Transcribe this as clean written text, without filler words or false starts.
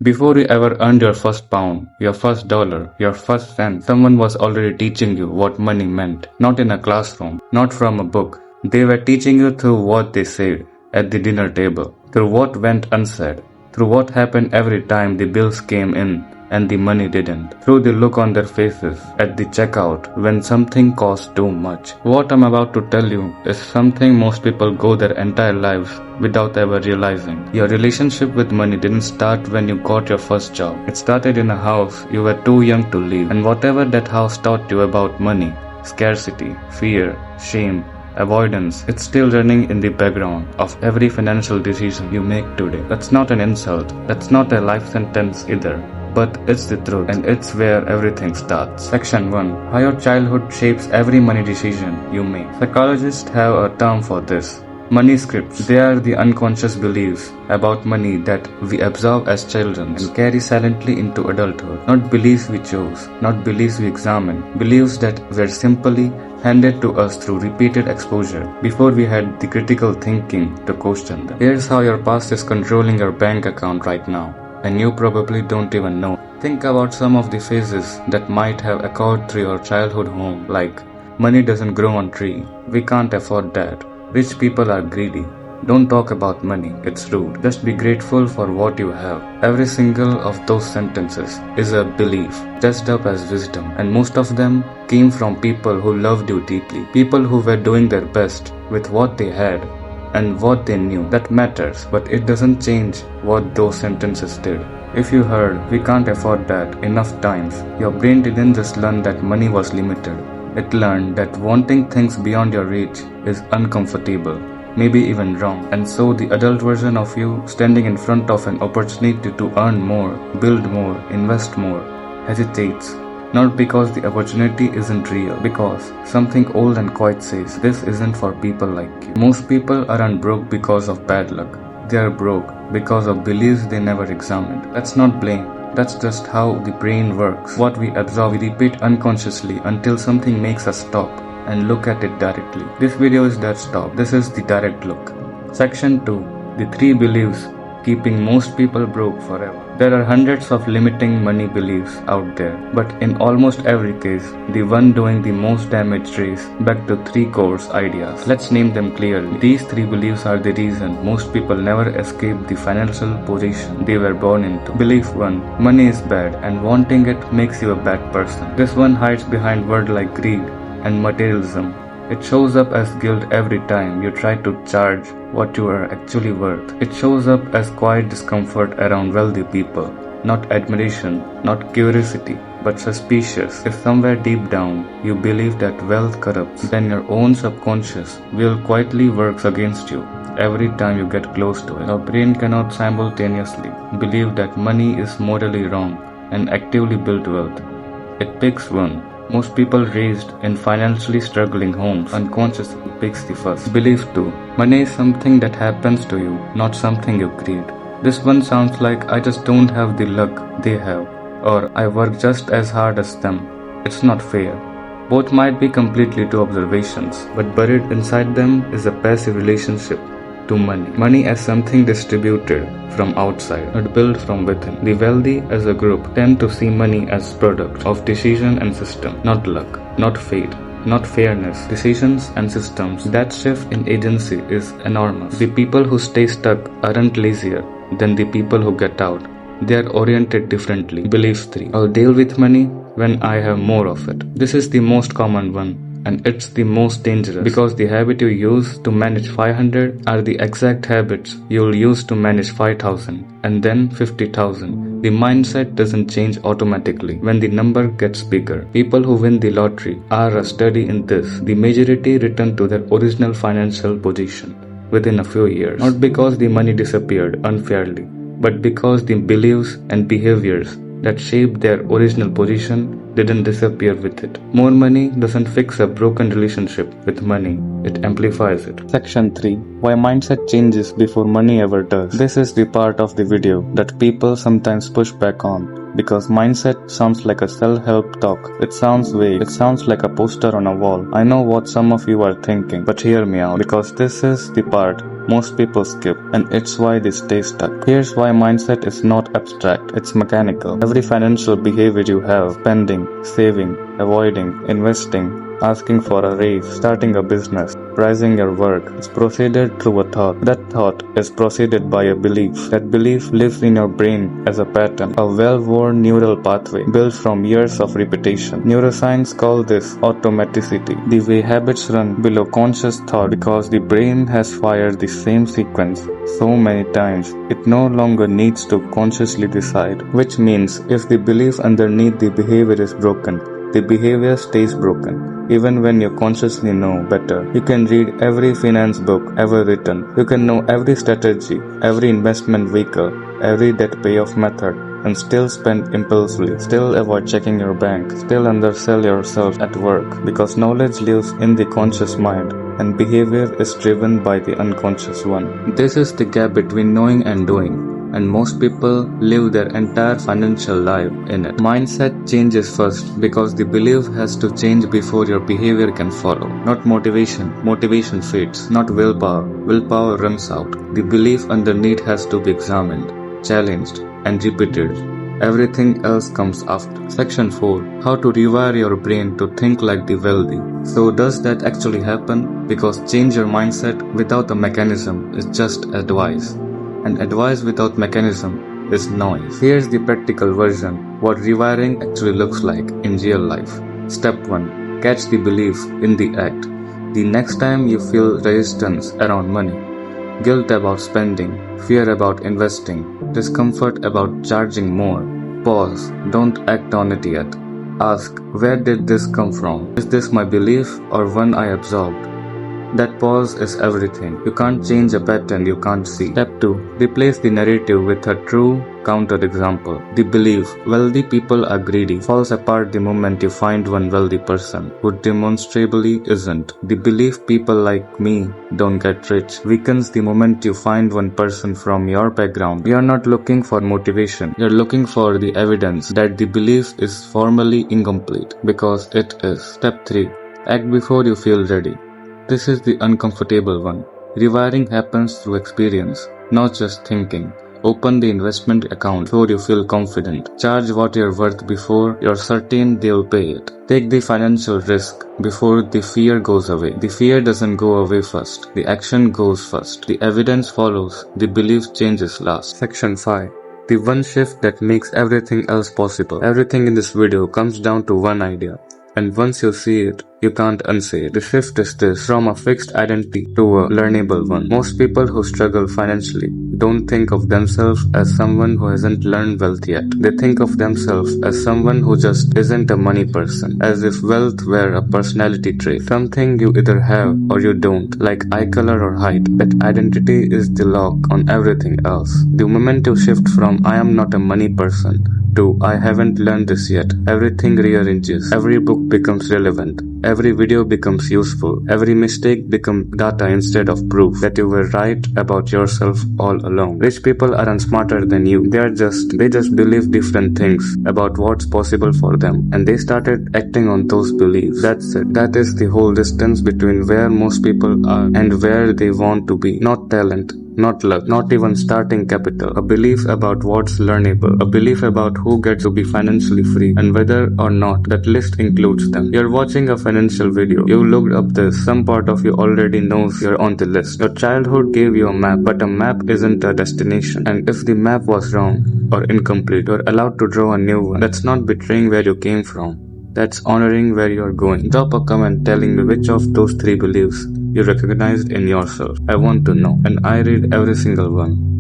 Before you ever earned your first pound, your first dollar, your first cent, someone was already teaching you what money meant. Not in a classroom, not from a book. They were teaching you through what they said at the dinner table, through what went unsaid, through what happened every time the bills came in and the money didn't, through the look on their faces at the checkout when something cost too much. What I'm about to tell you is something most people go their entire lives without ever realizing. Your relationship with money didn't start when you got your first job. It started in a house you were too young to leave, and whatever that house taught you about money, scarcity, fear, shame, avoidance, it's still running in the background of every financial decision you make today. That's not an insult. That's not a life sentence either. But it's the truth, and it's where everything starts. Section 1. How your childhood shapes every money decision you make. Psychologists have a term for this. Money scripts. They are the unconscious beliefs about money that we absorb as children and carry silently into adulthood. Not beliefs we chose, not beliefs we examine, beliefs that were simply handed to us through repeated exposure before we had the critical thinking to question them. Here's how your past is controlling your bank account right now, and you probably don't even know. Think about some of the phases that might have occurred through your childhood home, like money doesn't grow on tree, we can't afford that, rich people are greedy, don't talk about money, it's rude, just be grateful for what you have. Every single of those sentences is a belief dressed up as wisdom, and most of them came from people who loved you deeply, people who were doing their best with what they had and what they knew. That matters, but it doesn't change what those sentences did. If you heard, we can't afford that enough times, your brain didn't just learn that money was limited. It learned that wanting things beyond your reach is uncomfortable, maybe even wrong. And so the adult version of you, standing in front of an opportunity to earn more, build more, invest more, hesitates. Not because the opportunity isn't real, because something old and quiet says, this isn't for people like you. Most people aren't broke because of bad luck. They are broke because of beliefs they never examined. That's not blame. That's just how the brain works. What we absorb, we repeat unconsciously until something makes us stop and look at it directly. This video is that stop. This is the direct look. Section 2. The 3 beliefs keeping most people broke forever. There are hundreds of limiting money beliefs out there, but in almost every case, the one doing the most damage trace back to 3 core ideas. Let's name them clearly. These 3 beliefs are the reason most people never escape the financial position they were born into. Belief 1. Money is bad and wanting it makes you a bad person. This one hides behind words like greed and materialism. It shows up as guilt every time you try to charge what you are actually worth. It shows up as quiet discomfort around wealthy people, not admiration, not curiosity, but suspicious. If somewhere deep down you believe that wealth corrupts, then your own subconscious will quietly work against you every time you get close to it. Your brain cannot simultaneously believe that money is morally wrong and actively build wealth. It picks one. Most people raised in financially struggling homes unconsciously picks the first. Belief 2. Money is something that happens to you, not something you create. This one sounds like I just don't have the luck they have, or I work just as hard as them. It's not fair. Both might be completely two observations, but buried inside them is a passive relationship to money. Money as something distributed from outside, not built from within. The wealthy as a group tend to see money as product of decision and system, not luck, not fate, not fairness. Decisions and systems. That shift in agency is enormous. The people who stay stuck aren't lazier than the people who get out. They are oriented differently. Belief 3. I'll deal with money when I have more of it. This is the most common one, and it's the most dangerous because the habit you use to manage 500 are the exact habits you'll use to manage 5,000 and then 50,000. The mindset doesn't change automatically when the number gets bigger. People who win the lottery are a study in this. The majority return to their original financial position within a few years, not because the money disappeared unfairly, but because the beliefs and behaviors that shaped their original position didn't disappear with it. More money doesn't fix a broken relationship with money, it amplifies it. Section 3. Why mindset changes before money ever does. This is the part of the video that people sometimes push back on, because mindset sounds like a self-help talk. It sounds vague. It sounds like a poster on a wall. I know what some of you are thinking, but hear me out, because this is the part most people skip, and it's why they stay stuck. Here's why mindset is not abstract, it's mechanical. Every financial behavior you have, spending, saving, avoiding, investing, asking for a raise, starting a business, pricing your work, is preceded through a thought. That thought is preceded by a belief. That belief lives in your brain as a pattern, a well-worn neural pathway built from years of repetition. Neuroscience calls this automaticity, the way habits run below conscious thought because the brain has fired the same sequence so many times, it no longer needs to consciously decide. Which means, if the belief underneath the behavior is broken, the behavior stays broken. Even when you consciously know better, you can read every finance book ever written. You can know every strategy, every investment vehicle, every debt payoff method, and still spend impulsively, still avoid checking your bank, still undersell yourself at work, because knowledge lives in the conscious mind and behavior is driven by the unconscious one. This is the gap between knowing and doing. And most people live their entire financial life in it. Mindset changes first because the belief has to change before your behavior can follow. Not motivation. Motivation fades. Not willpower. Willpower runs out. The belief underneath has to be examined, challenged, and repeated. Everything else comes after. Section 4. How to rewire your brain to think like the wealthy. So does that actually happen? Because change your mindset without a mechanism is just advice. And advice without mechanism is noise. Here's the practical version, what rewiring actually looks like in real life. Step 1. Catch the belief in the act. The next time you feel resistance around money, guilt about spending, fear about investing, discomfort about charging more, pause, don't act on it yet. Ask, where did this come from? Is this my belief or one I absorbed? That pause is everything. You can't change a pattern you can't see. Step 2. Replace the narrative with a true counter-example. The belief, wealthy people are greedy, falls apart the moment you find one wealthy person who demonstrably isn't. The belief people like me don't get rich weakens the moment you find one person from your background. You're not looking for motivation. You're looking for the evidence that the belief is formally incomplete, because it is. Step 3. Act before you feel ready. This is the uncomfortable one. Rewiring happens through experience, not just thinking. Open the investment account before you feel confident. Charge what you're worth before you're certain they'll pay it. Take the financial risk before the fear goes away. The fear doesn't go away first. The action goes first. The evidence follows. The belief changes last. Section 5. The one shift that makes everything else possible. Everything in this video comes down to one idea. And once you see it, you can't unsay it. The shift is this, from a fixed identity to a learnable one. Most people who struggle financially don't think of themselves as someone who hasn't learned wealth yet. They think of themselves as someone who just isn't a money person, as if wealth were a personality trait, something you either have or you don't, like eye color or height. That identity is the lock on everything else. The moment you shift from I am not a money person to I haven't learned this yet, everything rearranges. Every book becomes relevant. Every video becomes useful. Every mistake becomes data instead of proof that you were right about yourself all along. Rich people aren't smarter than you. They just believe different things about what's possible for them, and they started acting on those beliefs. That's it. That is the whole distance between where most people are and where they want to be. Not talent, not luck, not even starting capital. A belief about what's learnable. A belief about who gets to be financially free and whether or not that list includes them. You're watching a financial video. You looked up this. Some part of you already knows you're on the list. Your childhood gave you a map, but a map isn't a destination. And if the map was wrong or incomplete, you're allowed to draw a new one. That's not betraying where you came from. That's honoring where you're going. Drop a comment telling me which of those 3 beliefs you recognized in yourself. I want to know, and I read every single one.